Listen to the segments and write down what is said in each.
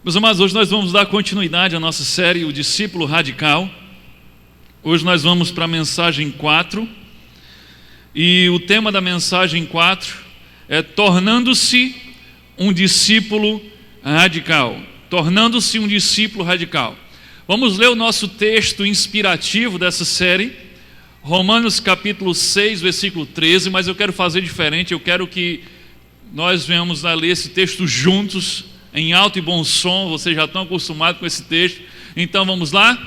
Meus amados, hoje nós vamos dar continuidade à nossa série, O Discípulo Radical. Hoje nós vamos para a mensagem 4. E o tema da mensagem 4 é Tornando-se um discípulo radical. Tornando-se um discípulo radical. Vamos ler o nosso texto inspirativo dessa série, Romanos capítulo 6, versículo 13, mas eu quero fazer diferente. Eu quero que nós venhamos a ler esse texto juntos, em alto e bom som. Vocês já estão acostumados com esse texto. Então vamos lá?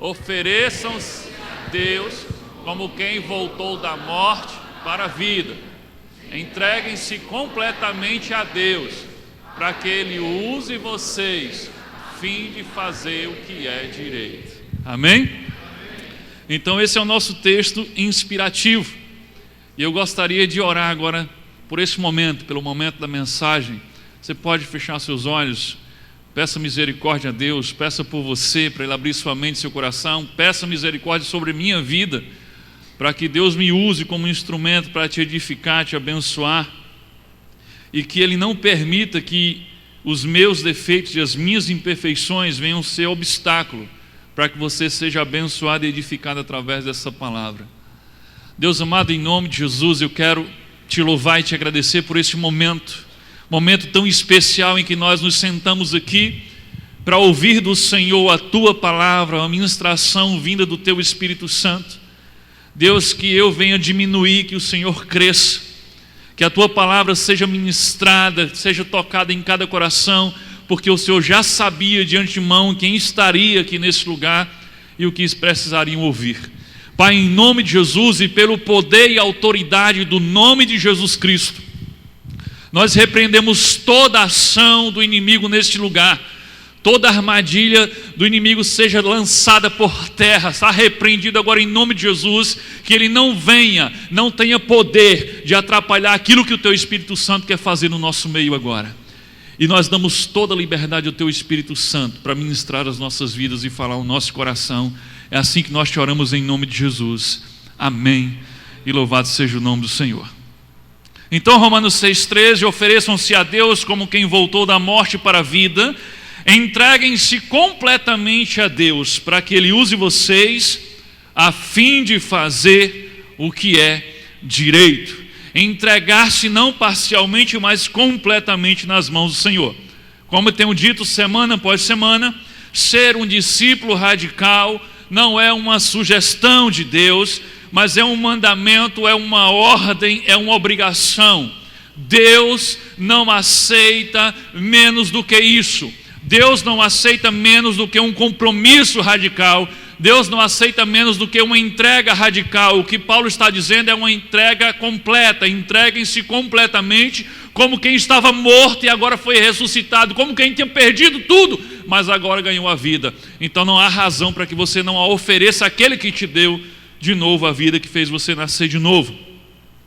Ofereçam-se a Deus como quem voltou da morte para a vida. Entreguem-se completamente a Deus, para que Ele use vocês, a fim de fazer o que é direito. Amém? Então esse é o nosso texto inspirativo. E eu gostaria de orar agora por esse momento, pelo momento da mensagem. Você pode fechar seus olhos, peça misericórdia a Deus, peça por você, para Ele abrir sua mente e seu coração, peça misericórdia sobre minha vida, para que Deus me use como instrumento para te edificar, te abençoar, e que Ele não permita que os meus defeitos e as minhas imperfeições venham ser obstáculo para que você seja abençoado e edificado através dessa palavra. Deus amado, em nome de Jesus, eu quero te louvar e te agradecer por esse momento tão especial em que nós nos sentamos aqui para ouvir do Senhor a Tua palavra, a ministração vinda do Teu Espírito Santo. Deus, que eu venha diminuir, que o Senhor cresça, que a Tua palavra seja ministrada, seja tocada em cada coração, porque o Senhor já sabia de antemão quem estaria aqui nesse lugar e o que precisariam ouvir. Pai, em nome de Jesus e pelo poder e autoridade do nome de Jesus Cristo, nós repreendemos toda a ação do inimigo neste lugar. Toda armadilha do inimigo seja lançada por terra, está repreendido agora em nome de Jesus, que ele não tenha poder de atrapalhar aquilo que o Teu Espírito Santo quer fazer no nosso meio agora. E nós damos toda a liberdade ao Teu Espírito Santo para ministrar as nossas vidas e falar o nosso coração. É assim que nós te oramos em nome de Jesus. Amém. E louvado seja o nome do Senhor. Então, Romanos 6,13, ofereçam-se a Deus como quem voltou da morte para a vida, entreguem-se completamente a Deus, para que Ele use vocês, a fim de fazer o que é direito. Entregar-se não parcialmente, mas completamente nas mãos do Senhor. Como eu tenho dito semana após semana, ser um discípulo radical não é uma sugestão de Deus, mas é um mandamento, é uma ordem, é uma obrigação. Deus não aceita menos do que isso. Deus não aceita menos do que um compromisso radical. Deus não aceita menos do que uma entrega radical. O que Paulo está dizendo é uma entrega completa. Entreguem-se completamente, como quem estava morto e agora foi ressuscitado, como quem tinha perdido tudo, mas agora ganhou a vida. Então não há razão para que você não a ofereça àquele que te deu de novo a vida, que fez você nascer de novo.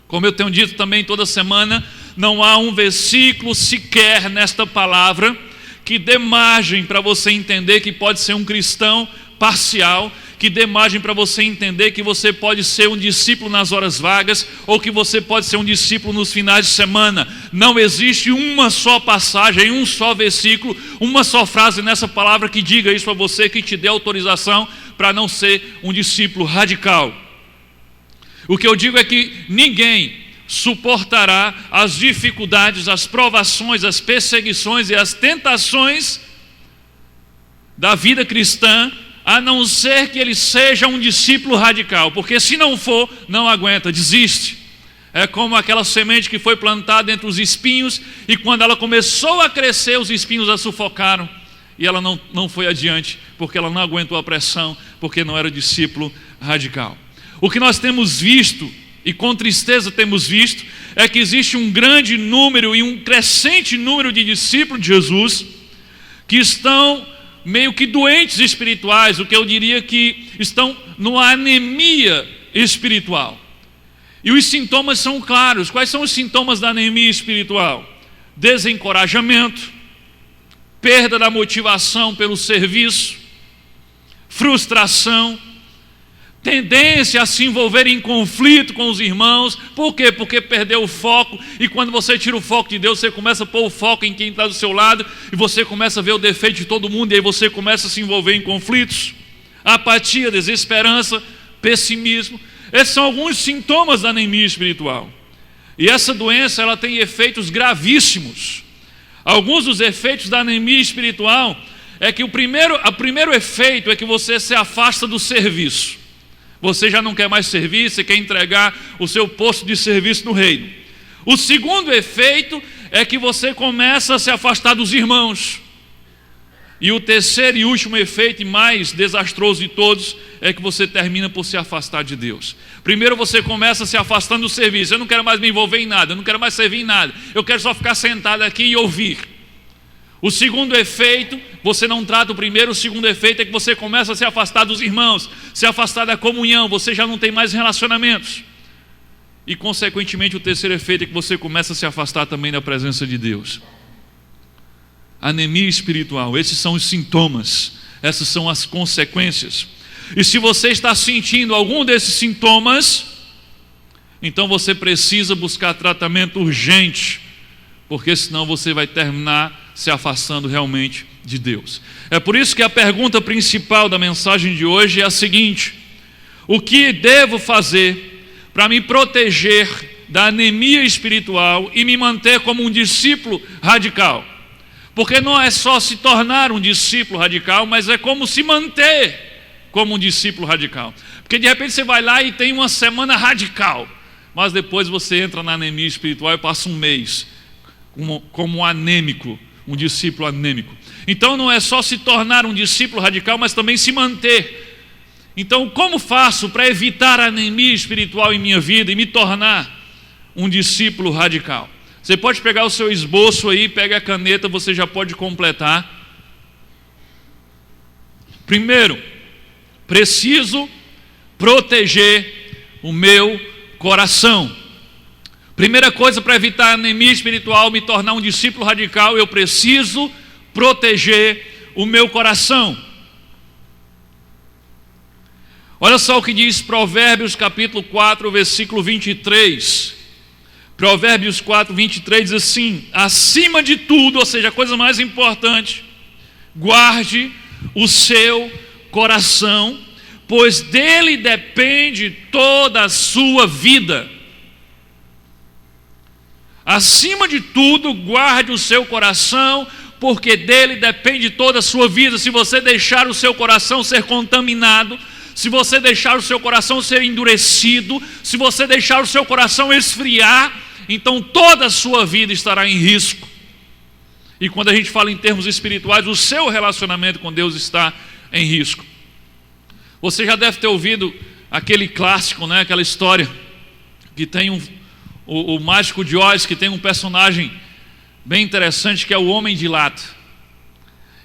Como eu tenho dito também toda semana, não há um versículo sequer nesta palavra que dê margem para você entender que pode ser um cristão parcial, que dê margem para você entender que você pode ser um discípulo nas horas vagas, ou que você pode ser um discípulo nos finais de semana. Não existe uma só passagem, um só versículo, uma só frase nessa palavra que diga isso a você, que te dê autorização para não ser um discípulo radical. O que eu digo é que ninguém suportará as dificuldades, as provações, as perseguições e as tentações da vida cristã, a não ser que ele seja um discípulo radical, porque se não for, não aguenta, desiste. É como aquela semente que foi plantada entre os espinhos, e quando ela começou a crescer, os espinhos a sufocaram, e ela não foi adiante, porque ela não aguentou a pressão, porque não era discípulo radical. O que nós temos visto, e com tristeza temos visto, é que existe um grande número e um crescente número de discípulos de Jesus que estão meio que doentes espirituais, o que eu diria que estão numa anemia espiritual. E os sintomas são claros. Quais são os sintomas da anemia espiritual? Desencorajamento, perda da motivação pelo serviço, frustração, tendência a se envolver em conflito com os irmãos. Por quê? Porque perdeu o foco, e quando você tira o foco de Deus, você começa a pôr o foco em quem está do seu lado, e você começa a ver o defeito de todo mundo, e aí você começa a se envolver em conflitos. Apatia, desesperança, pessimismo. Esses são alguns sintomas da anemia espiritual. E essa doença, ela tem efeitos gravíssimos. Alguns dos efeitos da anemia espiritual é que o primeiro efeito é que você se afasta do serviço. Você já não quer mais servir, você quer entregar o seu posto de serviço no reino. O segundo efeito é que você começa a se afastar dos irmãos. E o terceiro e último efeito, e mais desastroso de todos, é que você termina por se afastar de Deus. Primeiro você começa se afastando do serviço. Eu não quero mais me envolver em nada, eu não quero mais servir em nada, eu quero só ficar sentado aqui e ouvir. O segundo efeito, você não trata o primeiro. O segundo efeito é que você começa a se afastar dos irmãos, se afastar da comunhão, você já não tem mais relacionamentos. E consequentemente o terceiro efeito é que você começa a se afastar também da presença de Deus. Anemia espiritual, esses são os sintomas, essas são as consequências. E se você está sentindo algum desses sintomas, então você precisa buscar tratamento urgente, porque senão você vai terminar se afastando realmente de Deus. É por isso que a pergunta principal da mensagem de hoje é a seguinte: o que devo fazer para me proteger da anemia espiritual e me manter como um discípulo radical? Porque não é só se tornar um discípulo radical, mas é como se manter como um discípulo radical. Porque de repente você vai lá e tem uma semana radical, mas depois você entra na anemia espiritual e passa um mês como um anêmico, um discípulo anêmico. Então não é só se tornar um discípulo radical, mas também se manter. Então como faço para evitar a anemia espiritual em minha vida e me tornar um discípulo radical? Você pode pegar o seu esboço aí, pega a caneta, você já pode completar. Primeiro, preciso proteger o meu coração. Primeira coisa para evitar a anemia espiritual, me tornar um discípulo radical, eu preciso proteger o meu coração. Olha só o que diz Provérbios capítulo 4, versículo 23. Provérbios 4, 23 diz assim: acima de tudo, ou seja, a coisa mais importante, guarde o seu coração, pois dele depende toda a sua vida. Acima de tudo, guarde o seu coração, porque dele depende toda a sua vida. Se você deixar o seu coração ser contaminado, se você deixar o seu coração ser endurecido, se você deixar o seu coração esfriar, então toda a sua vida estará em risco. E quando a gente fala em termos espirituais, o seu relacionamento com Deus está em risco. Você já deve ter ouvido aquele clássico, né? Aquela história que tem o Mágico de Oz, que tem um personagem bem interessante, que é o Homem de Lata.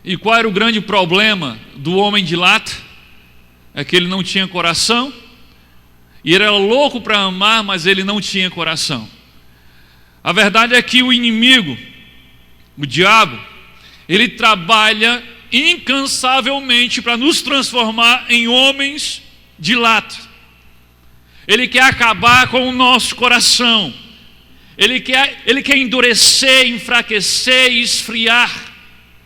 E qual era o grande problema do Homem de Lata? É que ele não tinha coração, e ele era louco para amar, mas ele não tinha coração. A verdade é que o inimigo, o diabo, ele trabalha incansavelmente para nos transformar em homens de lata. Ele quer acabar com o nosso coração. Ele quer endurecer, enfraquecer e esfriar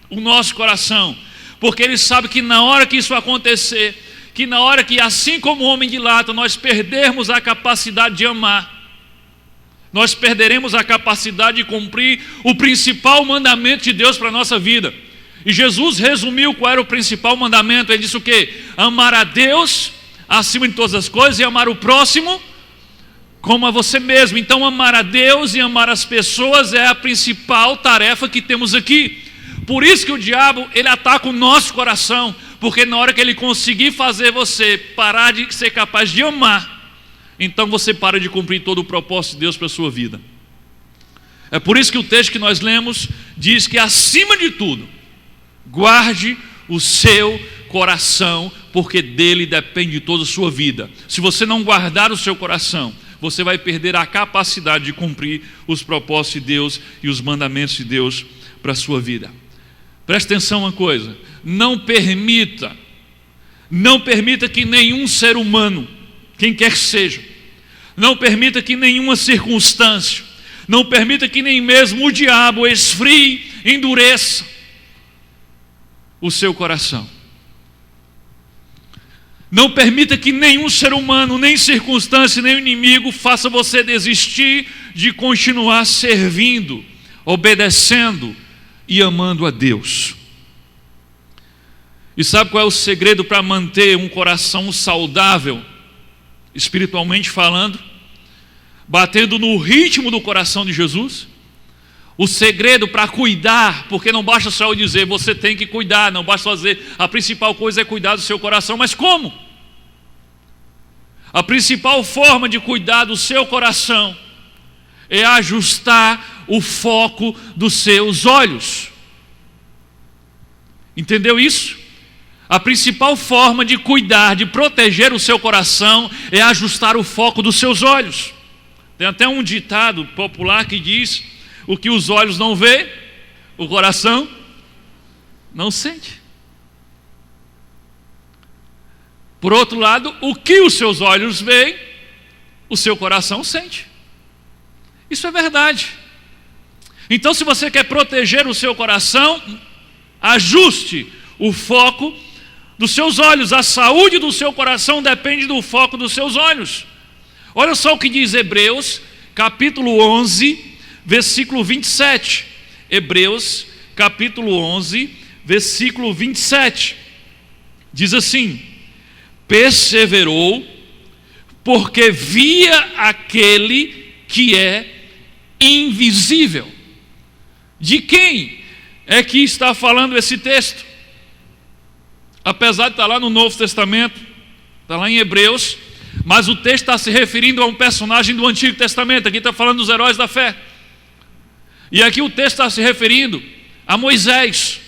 o nosso coração. Porque ele sabe que na hora que isso acontecer, que na hora que, assim como o homem de lata, nós perdermos a capacidade de amar, nós perderemos a capacidade de cumprir o principal mandamento de Deus para a nossa vida. E Jesus resumiu qual era o principal mandamento. Ele disse o quê? Amar a Deus acima de todas as coisas e amar o próximo como a você mesmo. Então amar a Deus e amar as pessoas é a principal tarefa que temos aqui. Por isso que o diabo, ele ataca o nosso coração, porque na hora que ele conseguir fazer você parar de ser capaz de amar, então você para de cumprir todo o propósito de Deus para a sua vida. É por isso que o texto que nós lemos diz que acima de tudo, guarde o seu coração, porque dele depende toda a sua vida. Se você não guardar o seu coração, você vai perder a capacidade de cumprir os propósitos de Deus e os mandamentos de Deus para a sua vida. Preste atenção uma coisa: não permita que nenhum ser humano quem quer que seja. Não permita que nenhuma circunstância, não permita que nem mesmo o diabo esfrie, endureça o seu coração. Não permita que nenhum ser humano, nem circunstância, nem inimigo faça você desistir de continuar servindo, obedecendo e amando a Deus. E sabe qual é o segredo para manter um coração saudável, espiritualmente falando, batendo no ritmo do coração de Jesus? O segredo para cuidar, porque não basta só eu dizer, você tem que cuidar, não basta fazer, a principal coisa é cuidar do seu coração, mas como? A principal forma de cuidar do seu coração é ajustar o foco dos seus olhos. Entendeu isso? A principal forma de cuidar, de proteger o seu coração é ajustar o foco dos seus olhos. Tem até um ditado popular que diz: o que os olhos não vê, o coração não sente. Por outro lado, o que os seus olhos veem, o seu coração sente. Isso é verdade. Então, se você quer proteger o seu coração, ajuste o foco dos seus olhos. A saúde do seu coração depende do foco dos seus olhos. Olha só o que diz Hebreus, capítulo 11, versículo 27. Hebreus, capítulo 11, versículo 27. Diz assim: perseverou, porque via aquele que é invisível. De quem é que está falando esse texto? Apesar de estar lá no Novo Testamento, está lá em Hebreus, mas o texto está se referindo a um personagem do Antigo Testamento. Aqui está falando dos heróis da fé. E aqui o texto está se referindo a Moisés.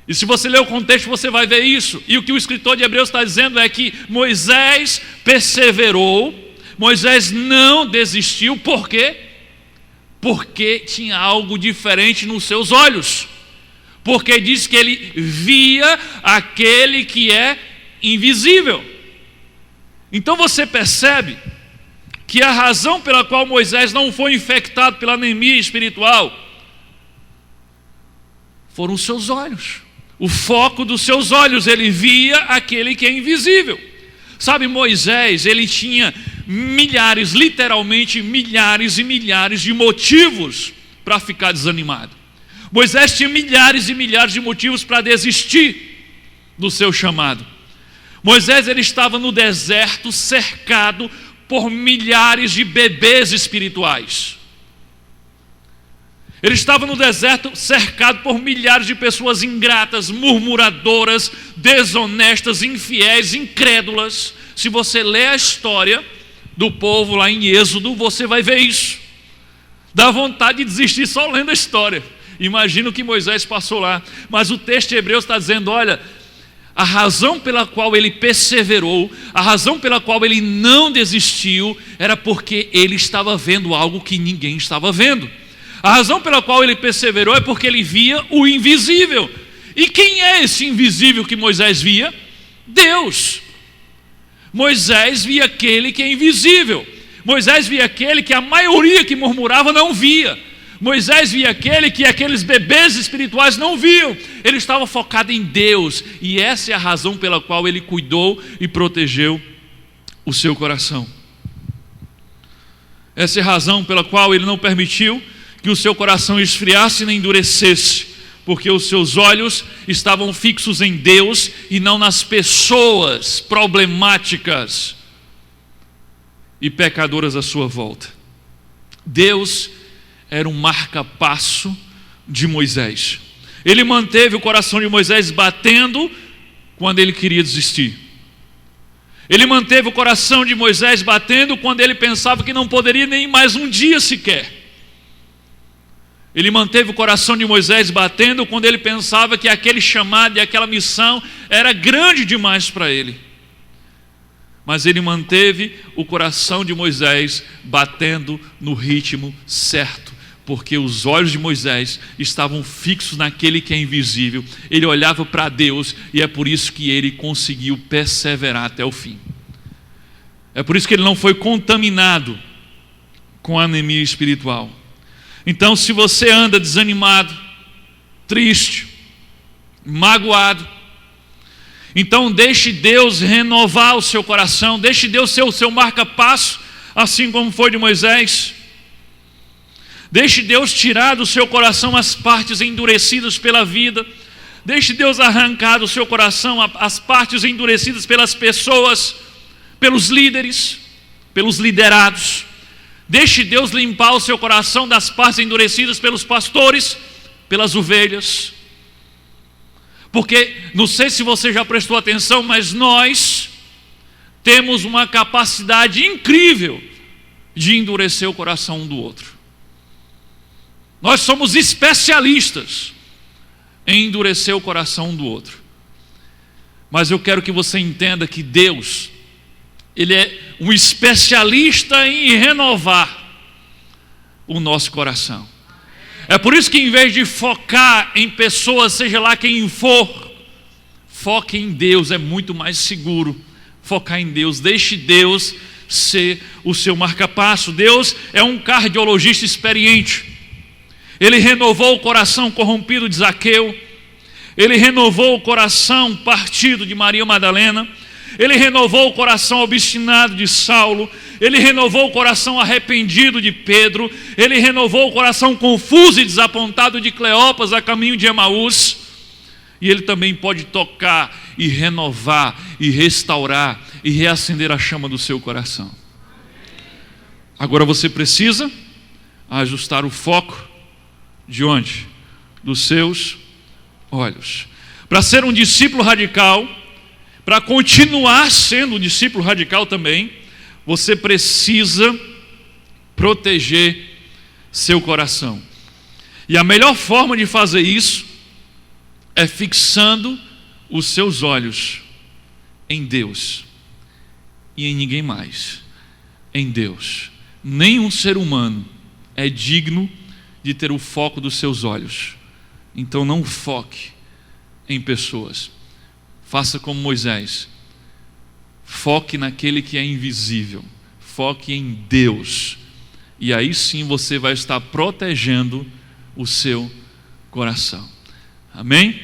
E se você ler o contexto, você vai ver isso. E o que o escritor de Hebreus está dizendo é que Moisés perseverou, Moisés não desistiu. Por quê? Porque tinha algo diferente nos seus olhos. Porque diz que ele via aquele que é invisível. Então você percebe que a razão pela qual Moisés não foi infectado pela anemia espiritual foram os seus olhos. O foco dos seus olhos, ele via aquele que é invisível. Sabe, Moisés, ele tinha milhares, literalmente milhares e milhares de motivos para ficar desanimado. Moisés tinha milhares e milhares de motivos para desistir do seu chamado. Moisés, ele estava no deserto cercado por milhares de bebês espirituais. Ele estava no deserto cercado por milhares de pessoas ingratas, murmuradoras, desonestas, infiéis, incrédulas. Se você ler a história do povo lá em Êxodo, você vai ver isso. Dá vontade de desistir só lendo a história. Imagina o que Moisés passou lá. Mas o texto de Hebreus está dizendo, olha, a razão pela qual ele perseverou, a razão pela qual ele não desistiu, era porque ele estava vendo algo que ninguém estava vendo. A razão pela qual ele perseverou é porque ele via o invisível. E quem é esse invisível que Moisés via? Deus. Moisés via aquele que é invisível. Moisés via aquele que a maioria que murmurava não via. Moisés via aquele que aqueles bebês espirituais não viam. Ele estava focado em Deus. E essa é a razão pela qual ele cuidou e protegeu o seu coração. Essa é a razão pela qual ele não permitiu que o seu coração esfriasse nem endurecesse, porque os seus olhos estavam fixos em Deus e não nas pessoas problemáticas e pecadoras à sua volta. Deus era um marca-passo de Moisés. Ele manteve o coração de Moisés batendo quando ele queria desistir. Ele manteve o coração de Moisés batendo quando ele pensava que não poderia nem mais um dia sequer. Ele manteve o coração de Moisés batendo quando ele pensava que aquele chamado e aquela missão era grande demais para ele. Mas ele manteve o coração de Moisés batendo no ritmo certo, porque os olhos de Moisés estavam fixos naquele que é invisível. Ele olhava para Deus e é por isso que ele conseguiu perseverar até o fim. É por isso que ele não foi contaminado com a anemia espiritual. Então, se você anda desanimado, triste, magoado, então deixe Deus renovar o seu coração, deixe Deus ser o seu marca-passo, assim como foi de Moisés. Deixe Deus tirar do seu coração as partes endurecidas pela vida. Deixe Deus arrancar do seu coração as partes endurecidas pelas pessoas, pelos líderes, pelos liderados. Deixe Deus limpar o seu coração das partes endurecidas pelos pastores, pelas ovelhas. Porque, não sei se você já prestou atenção, mas nós temos uma capacidade incrível de endurecer o coração um do outro. Nós somos especialistas em endurecer o coração um do outro. Mas eu quero que você entenda que Deus, Ele é um especialista em renovar o nosso coração. É por isso que, em vez de focar em pessoas, seja lá quem for, foque em Deus. É muito mais seguro focar em Deus. Deixe Deus ser o seu marca-passo. Deus é um cardiologista experiente. Ele renovou o coração corrompido de Zaqueu. Ele renovou o coração partido de Maria Madalena. Ele renovou o coração obstinado de Saulo. Ele renovou o coração arrependido de Pedro. Ele renovou o coração confuso e desapontado de Cleopas a caminho de Emaús. E Ele também pode tocar e renovar e restaurar e reacender a chama do seu coração. Agora você precisa ajustar o foco de onde? Dos seus olhos. Para ser um discípulo radical, para continuar sendo um discípulo radical também, você precisa proteger seu coração. E a melhor forma de fazer isso é fixando os seus olhos em Deus e em ninguém mais. Em Deus. Nenhum ser humano é digno de ter o foco dos seus olhos. Então não foque em pessoas. Faça como Moisés. Foque naquele que é invisível. Foque em Deus. E aí sim você vai estar protegendo o seu coração. Amém?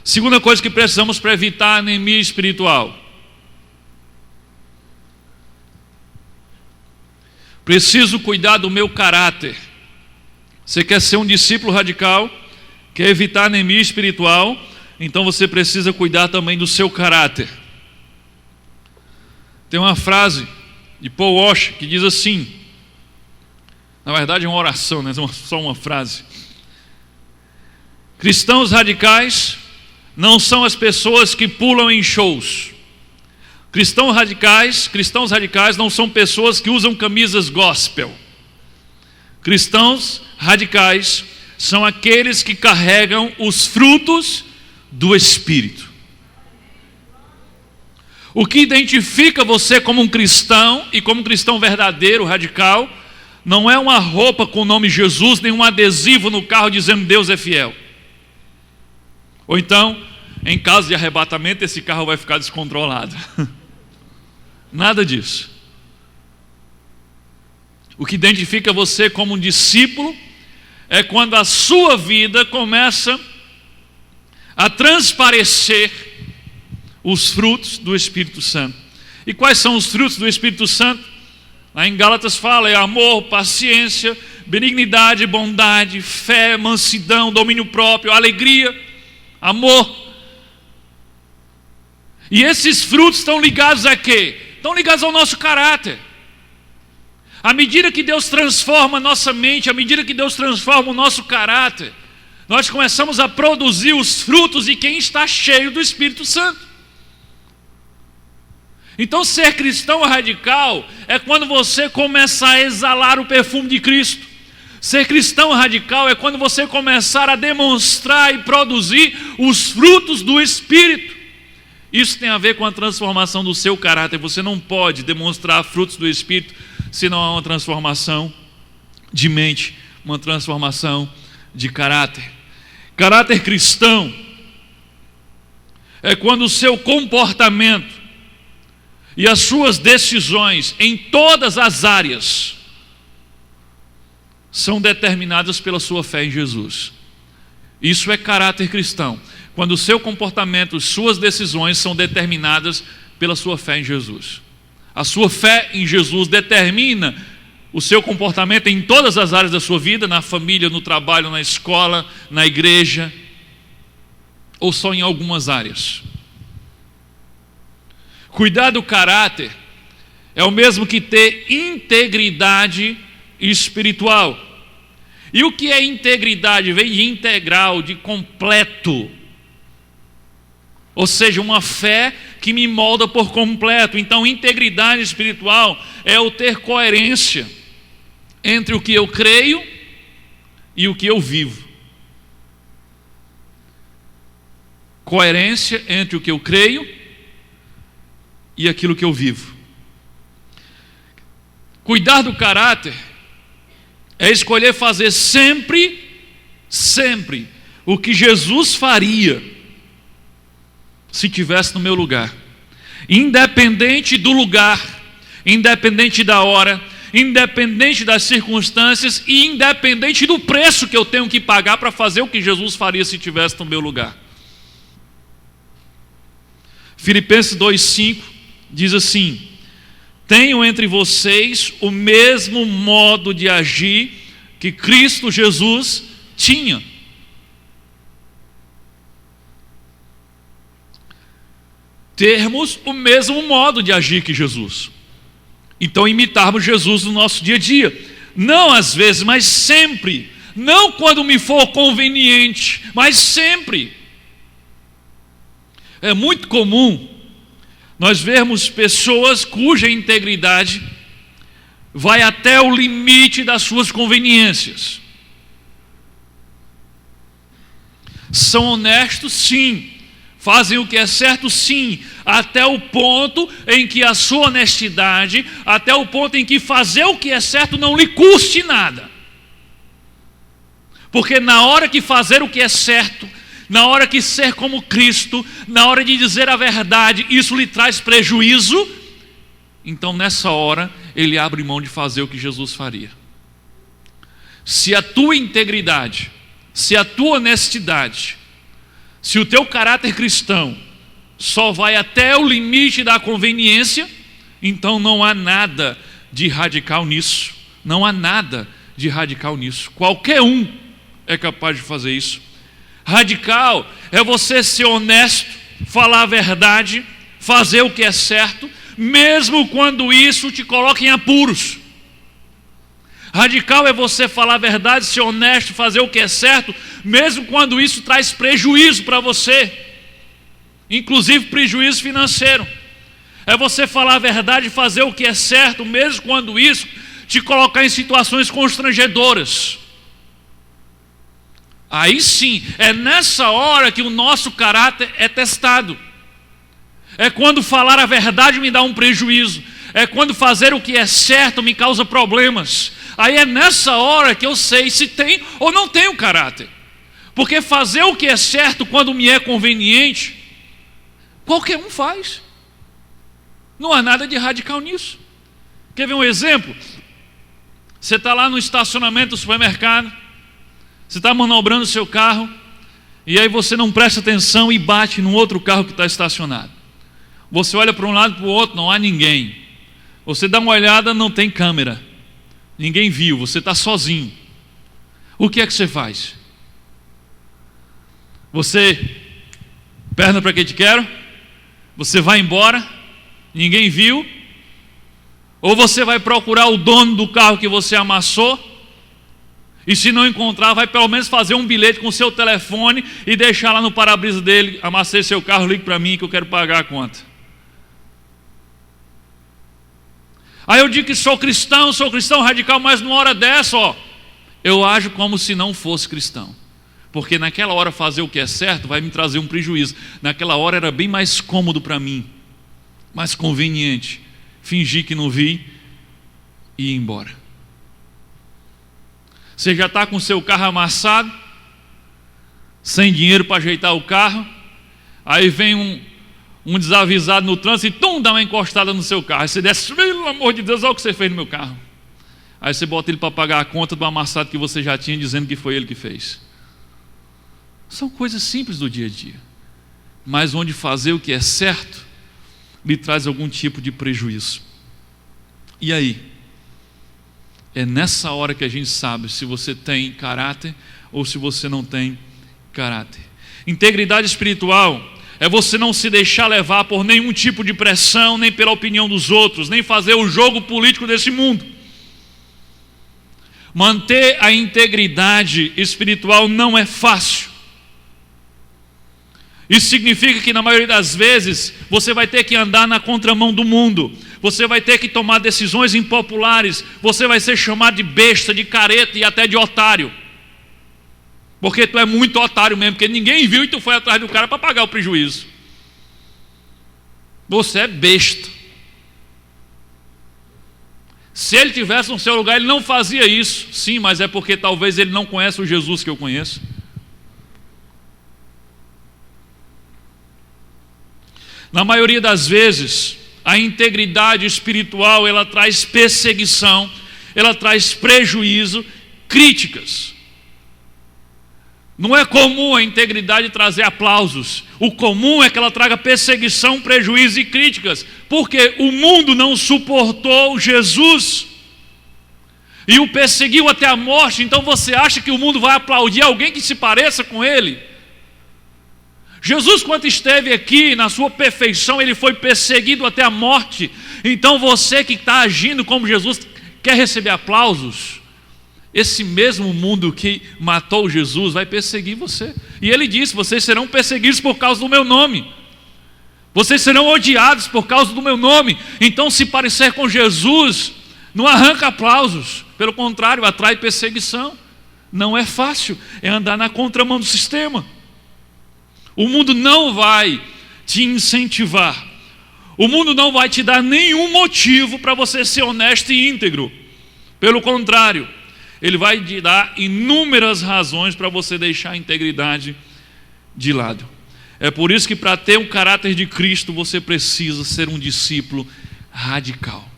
Segunda coisa que precisamos para evitar a anemia espiritual. Preciso cuidar do meu caráter. Você quer ser um discípulo radical, quer evitar a anemia espiritual, então você precisa cuidar também do seu caráter. Tem uma frase de Paul Washer que diz assim, na verdade é uma oração, não é só uma frase. Cristãos radicais não são as pessoas que pulam em shows. Cristãos radicais não são pessoas que usam camisas gospel. Cristãos radicais são aqueles que carregam os frutos do Espírito. O que identifica você como um cristão e como um cristão verdadeiro, radical, não é uma roupa com o nome Jesus, nem um adesivo no carro dizendo Deus é fiel. Ou então, em caso de arrebatamento, esse carro vai ficar descontrolado. Nada disso. O que identifica você como um discípulo é quando a sua vida começa a transparecer os frutos do Espírito Santo. E quais são os frutos do Espírito Santo? Lá em Gálatas fala, é amor, paciência, benignidade, bondade, fé, mansidão, domínio próprio, alegria, amor. E esses frutos estão ligados a quê? Estão ligados ao nosso caráter. À medida que Deus transforma a nossa mente, à medida que Deus transforma o nosso caráter, nós começamos a produzir os frutos de quem está cheio do Espírito Santo. Então ser cristão radical é quando você começa a exalar o perfume de Cristo. Ser cristão radical é quando você começar a demonstrar e produzir os frutos do Espírito. Isso tem a ver com a transformação do seu caráter. Você não pode demonstrar frutos do Espírito se não há uma transformação de mente, uma transformação de caráter. Caráter cristão é quando o seu comportamento e as suas decisões em todas as áreas são determinadas pela sua fé em Jesus. Isso é caráter cristão, quando o seu comportamento, suas decisões são determinadas pela sua fé em Jesus. A sua fé em Jesus determina o seu comportamento em todas as áreas da sua vida, na família, no trabalho, na escola, na igreja, ou só em algumas áreas. Cuidar do caráter é o mesmo que ter integridade espiritual. E o que é integridade? Vem de integral, de completo. Ou seja, uma fé que me molda por completo. Então, integridade espiritual é o ter coerência entre o que eu creio e o que eu vivo. Coerência entre o que eu creio e aquilo que eu vivo. Cuidar do caráter é escolher fazer sempre o que Jesus faria se estivesse no meu lugar, independente do lugar, independente da hora, independente das circunstâncias e independente do preço que eu tenho que pagar para fazer o que Jesus faria se estivesse no meu lugar. Filipenses 2,5 diz assim: tenham entre vocês o mesmo modo de agir que Cristo Jesus tinha. Termos o mesmo modo de agir que Jesus. Então, imitarmos Jesus no nosso dia a dia. Não às vezes, mas sempre. Não quando me for conveniente, mas sempre. É muito comum nós vermos pessoas cuja integridade vai até o limite das suas conveniências. São honestos, sim. Fazem o que é certo, sim, até o ponto em que a sua honestidade, até o ponto em que fazer o que é certo não lhe custe nada. Porque na hora que fazer o que é certo, na hora que ser como Cristo, na hora de dizer a verdade, isso lhe traz prejuízo, então nessa hora ele abre mão de fazer o que Jesus faria. Se a tua integridade, se a tua honestidade, se o teu caráter cristão só vai até o limite da conveniência, então não há nada de radical nisso. Não há nada de radical nisso. Qualquer um é capaz de fazer isso. Radical é você ser honesto, falar a verdade, fazer o que é certo, mesmo quando isso te coloca em apuros. Radical é você falar a verdade, ser honesto, fazer o que é certo, mesmo quando isso traz prejuízo para você, inclusive prejuízo financeiro. É você falar a verdade e fazer o que é certo, mesmo quando isso te colocar em situações constrangedoras. Aí sim, é nessa hora que o nosso caráter é testado. É quando falar a verdade me dá um prejuízo. É quando fazer o que é certo me causa problemas. Aí é nessa hora que eu sei se tem ou não tem o caráter. Porque fazer o que é certo quando me é conveniente, qualquer um faz. Não há nada de radical nisso. Quer ver um exemplo? Você está lá no estacionamento do supermercado, você está manobrando o seu carro, e aí você não presta atenção e bate num outro carro que está estacionado. Você olha para um lado e para o outro, não há ninguém. Você dá uma olhada, não tem câmera. Ninguém viu, você está sozinho. O que é que você faz? Você, perna para que te quero? Você vai embora, ninguém viu? Ou você vai procurar o dono do carro que você amassou? E se não encontrar, vai pelo menos fazer um bilhete com o seu telefone e deixar lá no para-brisa dele: amassei seu carro, ligue para mim que eu quero pagar a conta. Aí eu digo que sou cristão radical, mas numa hora dessa, eu ajo como se não fosse cristão. Porque naquela hora fazer o que é certo vai me trazer um prejuízo. Naquela hora era bem mais cômodo para mim, mais conveniente, fingir que não vi e ir embora. Você já está com o seu carro amassado, sem dinheiro para ajeitar o carro, aí vem um desavisado no trânsito e dá uma encostada no seu carro. Aí você desce, pelo amor de Deus, olha o que você fez no meu carro. Aí você bota ele para pagar a conta do amassado que você já tinha, dizendo que foi ele que fez. São coisas simples do dia a dia, mas onde fazer o que é certo lhe traz algum tipo de prejuízo. E aí? É nessa hora que a gente sabe se você tem caráter ou se você não tem caráter. Integridade espiritual é você não se deixar levar por nenhum tipo de pressão, nem pela opinião dos outros, nem fazer o jogo político desse mundo. Manter a integridade espiritual não é fácil. Isso significa que na maioria das vezes você vai ter que andar na contramão do mundo, você vai ter que tomar decisões impopulares, você vai ser chamado de besta, de careta e até de otário. Porque tu é muito otário mesmo, porque ninguém viu e tu foi atrás do cara para pagar o prejuízo. Você é besta. Se ele tivesse no seu lugar, ele não fazia isso. Sim, mas é porque talvez ele não conhece o Jesus que eu conheço. Na maioria das vezes, a integridade espiritual, ela traz perseguição, ela traz prejuízo, críticas. Não é comum a integridade trazer aplausos. O comum é que ela traga perseguição, prejuízo e críticas, porque o mundo não suportou Jesus e o perseguiu até a morte. Então você acha que o mundo vai aplaudir alguém que se pareça com ele? Jesus, quando esteve aqui na sua perfeição, ele foi perseguido até a morte. Então você que está agindo como Jesus quer receber aplausos? Esse mesmo mundo que matou Jesus vai perseguir você. E ele disse: vocês serão perseguidos por causa do meu nome. Vocês serão odiados por causa do meu nome. Então, se parecer com Jesus, não arranca aplausos. Pelo contrário, atrai perseguição. Não é fácil, é andar na contramão do sistema. O mundo não vai te incentivar. O mundo não vai te dar nenhum motivo para você ser honesto e íntegro. Pelo contrário, ele vai te dar inúmeras razões para você deixar a integridade de lado. É por isso que para ter o caráter de Cristo você precisa ser um discípulo radical.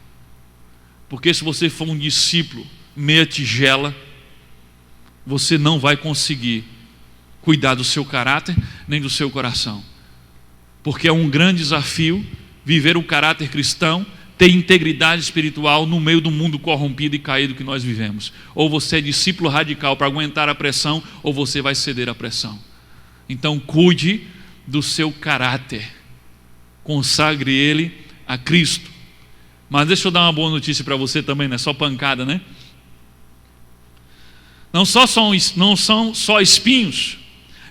Porque se você for um discípulo meia tigela, você não vai conseguir cuidar do seu caráter nem do seu coração. Porque é um grande desafio viver o caráter cristão, ter integridade espiritual no meio do mundo corrompido e caído que nós vivemos. Ou você é discípulo radical para aguentar a pressão, ou você vai ceder à pressão. Então cuide do seu caráter, consagre ele a Cristo. Mas deixa eu dar uma boa notícia para você também, não é só pancada, né? Não são só espinhos,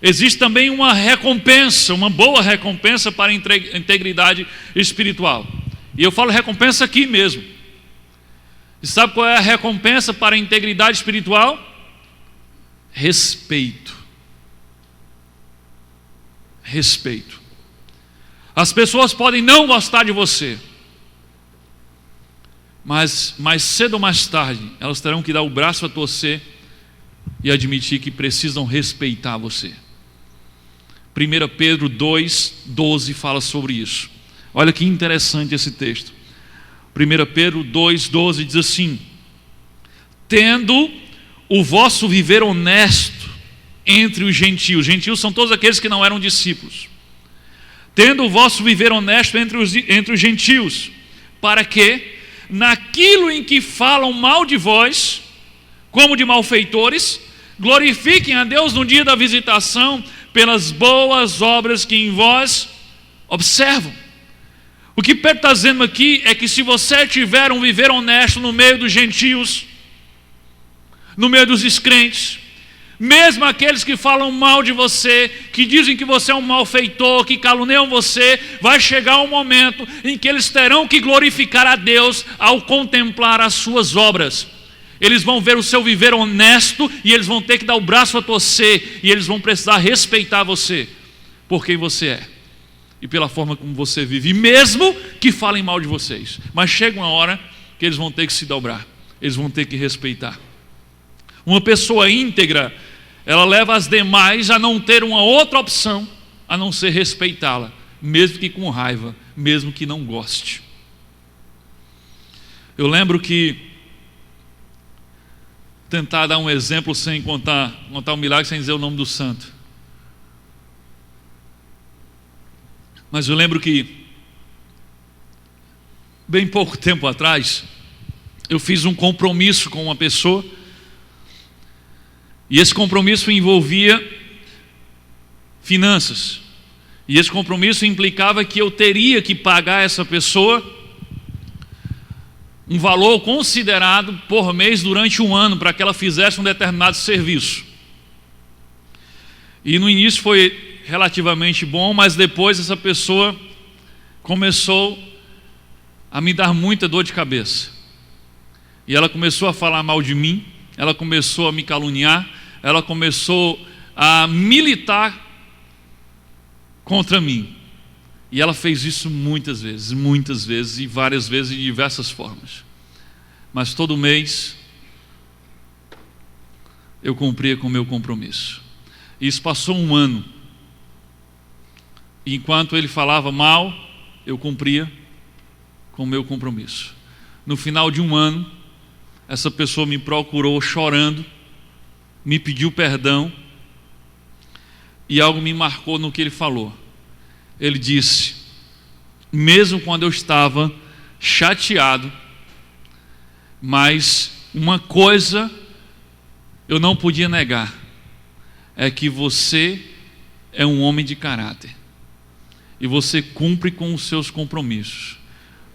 existe também uma recompensa, uma boa recompensa para a integridade espiritual. E eu falo recompensa aqui mesmo. E sabe qual é a recompensa para a integridade espiritual? Respeito. Respeito. As pessoas podem não gostar de você, mas mais cedo ou mais tarde elas terão que dar o braço a torcer e admitir que precisam respeitar você. 1 Pedro 2:12 fala sobre isso. Olha que interessante esse texto. 1 Pedro 2:12 diz assim: tendo o vosso viver honesto entre os gentios. Gentios são todos aqueles que não eram discípulos. Tendo o vosso viver honesto entre os gentios, para que, naquilo em que falam mal de vós, como de malfeitores, glorifiquem a Deus no dia da visitação, pelas boas obras que em vós observam. O que Pedro está dizendo aqui é que se você tiver um viver honesto no meio dos gentios, no meio dos descrentes, mesmo aqueles que falam mal de você, que dizem que você é um malfeitor, que caluniam você, vai chegar um momento em que eles terão que glorificar a Deus ao contemplar as suas obras. Eles vão ver o seu viver honesto e eles vão ter que dar o braço a torcer e eles vão precisar respeitar você por quem você é e pela forma como você vive, mesmo que falem mal de vocês. Mas chega uma hora que eles vão ter que se dobrar, eles vão ter que respeitar. Uma pessoa íntegra, ela leva as demais a não ter uma outra opção a não ser respeitá-la, mesmo que com raiva, mesmo que não goste. Eu lembro que, tentar dar um exemplo sem contar um milagre sem dizer o nome do santo. Mas eu lembro que, bem pouco tempo atrás, eu fiz um compromisso com uma pessoa, e esse compromisso envolvia finanças, e esse compromisso implicava que eu teria que pagar essa pessoa um valor considerado por mês durante um ano para que ela fizesse um determinado serviço. E no início foi relativamente bom, mas depois essa pessoa começou a me dar muita dor de cabeça. E ela começou a falar mal de mim, ela começou a me caluniar, ela começou a militar contra mim. E ela fez isso muitas vezes, e várias vezes, de diversas formas. Mas todo mês eu cumpria com o meu compromisso. Isso passou um ano. E enquanto ele falava mal, eu cumpria com o meu compromisso. No final de um ano, essa pessoa me procurou chorando, me pediu perdão, e algo me marcou no que ele falou. Ele disse: mesmo quando eu estava chateado, mas uma coisa eu não podia negar, é que você é um homem de caráter, e você cumpre com os seus compromissos,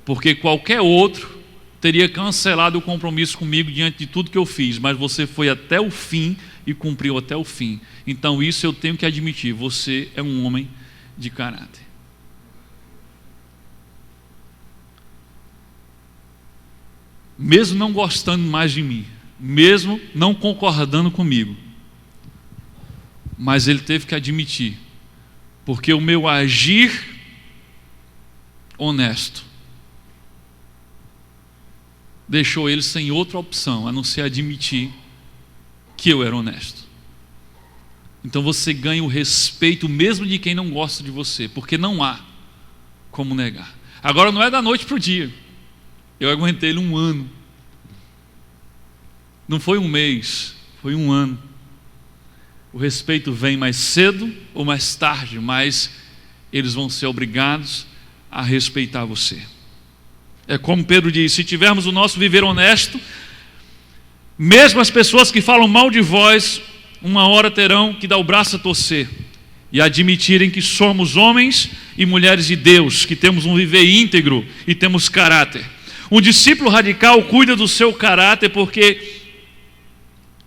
porque qualquer outro teria cancelado o compromisso comigo diante de tudo que eu fiz, mas você foi até o fim e cumpriu até o fim. Então isso eu tenho que admitir, você é um homem de caráter. Mesmo não gostando mais de mim, mesmo não concordando comigo, mas ele teve que admitir, porque o meu agir honesto deixou ele sem outra opção a não ser admitir que eu era honesto. Então você ganha o respeito mesmo de quem não gosta de você, porque não há como negar. Agora não é da noite para o dia. Eu aguentei ele um ano. Não foi um mês, foi um ano. O respeito vem mais cedo ou mais tarde, mas eles vão ser obrigados a respeitar você. É como Pedro diz: se tivermos o nosso viver honesto, mesmo as pessoas que falam mal de vós, uma hora terão que dar o braço a torcer e admitirem que somos homens e mulheres de Deus, que temos um viver íntegro e temos caráter. Um discípulo radical cuida do seu caráter, porque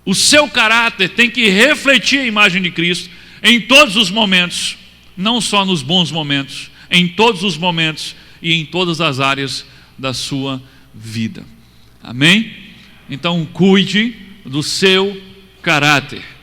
o seu caráter tem que refletir a imagem de Cristo em todos os momentos, não só nos bons momentos, em todos os momentos e em todas as áreas da sua vida. Amém? Então cuide do seu caráter.